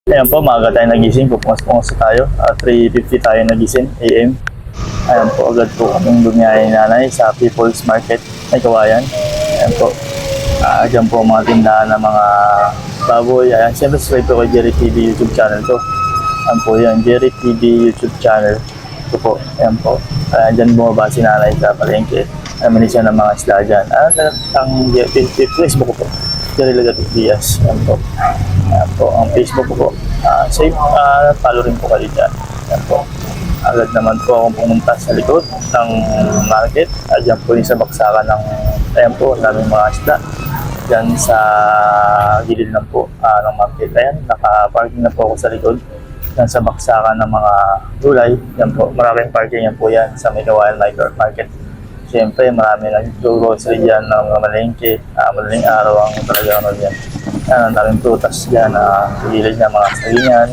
Ayan po, maaga tayo nagising. Pupungas tayo. 3:50 tayo nagising, AM. Ayan po, agad po kaming bumiyahe ni nanay sa People's Market, ay Kawayan. Ayan po. Diyan po ang mga tindahan ng mga baboy. Ayan, siyempre subscribe po kay Jerry TV YouTube channel ko. Ayan po yan, Jerry TV YouTube channel. Ito po, ayan po. Diyan bumaba si nanay sa palengke. Ayan siya ng mga isda dyan. Ang Facebook ko po, Jerry Lagatic Diaz. Ayan po. Ayan po, ang Facebook ko po. Same, follow rin po kayo dyan. Ayan po. Agad naman po akong pumunta sa likod ng market. Diyan po yung sa baksakan ng, ayan po, daming mga isda. Diyan sa gilid lang po ng market. Ayan, naka-parking na po ako sa likod. Diyan sa baksakan ng mga gulay. Yan po, maraming parking yan po yan sa Kawayan Micro Market. Siyempre, marami nag-grocery dyan ng mga malengke. Madaling araw ang talaga ano dyan. Yan, ang daming prutas dyan. Gilid na mga sagingan.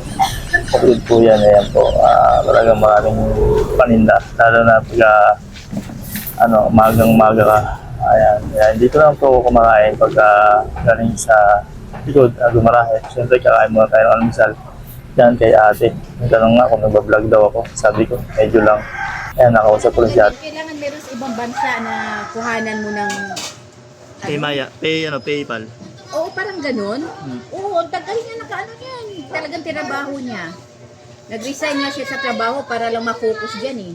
Kapulid po yan. Ayan po, talagang maraming paninda. Lalo na pag magang-maga ka. Ayan, dito lang po ako kumakain pagka galing sa likod, gumarahe. Siyempre, kakain muna tayo ng almusal. Yan kay ate. Nagtanong nga kung nagbablog daw ako. Sabi ko, medyo lang. Ayan, nakausap ko lang siya. Kailangan meron sa ibang bansa na kuhanan mo ng... PayPal. Oo, parang ganun. Oo, ang tagal niya nakaano yan. Talagang tinabaho niya. Nag-resign nga siya sa trabaho para lang ma-focus dyan eh.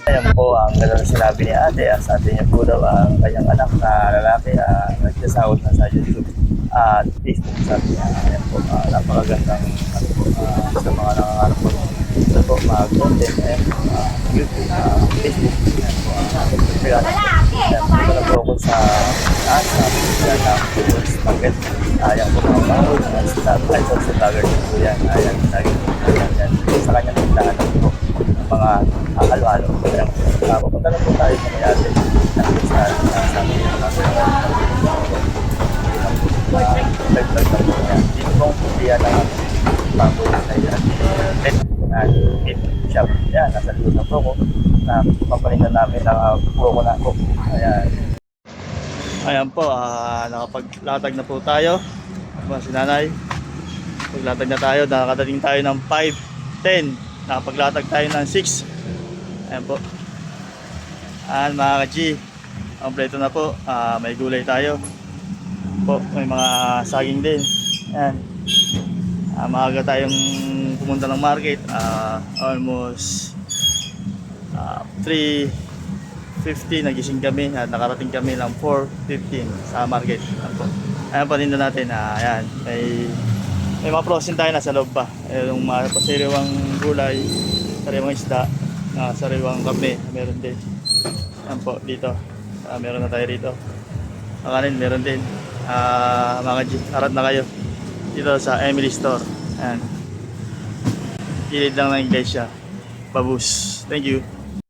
Ayan po, ang gano'n sinabi ni ate. Sabi niya po daw, ang kanyang anak na lalaki, nagsasahod na sa YouTube at Facebook. Sabi niya, ayan po, napakagandang sa mga nangangarap po. Ito po, mag-content, ayan po, YouTube, Facebook. Ayan po, ayan po, na po ako sa People's Market. Ayan po, mga mahal, ay sa vlogger po yan. Ayan, lagi po yan. Sa kanyang tindahan po, mga halo-halo. Pupunta na po tayo sa may ate. Sabi niya dito pong pulihan ng panggulo sa shop. Yan, nasa likod na po ako na papalingan namin ng buko na ako. Ayan po, nakapaglatag na po tayo. Si nanay, paglatag na tayo, nakakadating tayo ng 5:10. Nakapaglatag tayo ng 6. Ayan po. Mga ka-G, kompleto na po. May gulay tayo po, may mga saging din. Ayan. Maaga tayong pumunta ng market. Almost 3:50 nagising kami at nakarating kami ng 4:15 sa market. Ayan po. Ayan, paninda natin. Ayan, may mga prosin tayo nasa loob pa. Yung mga pasiriwang gulay, sariwang isda, sariwang karne, meron din. Ayan po, dito. Meron na tayo rito. Makanin, meron din. Mga G, harap na kayo. Dito sa Emily Store. Ayan. Gilid lang ng iglesia. Babus. Thank you.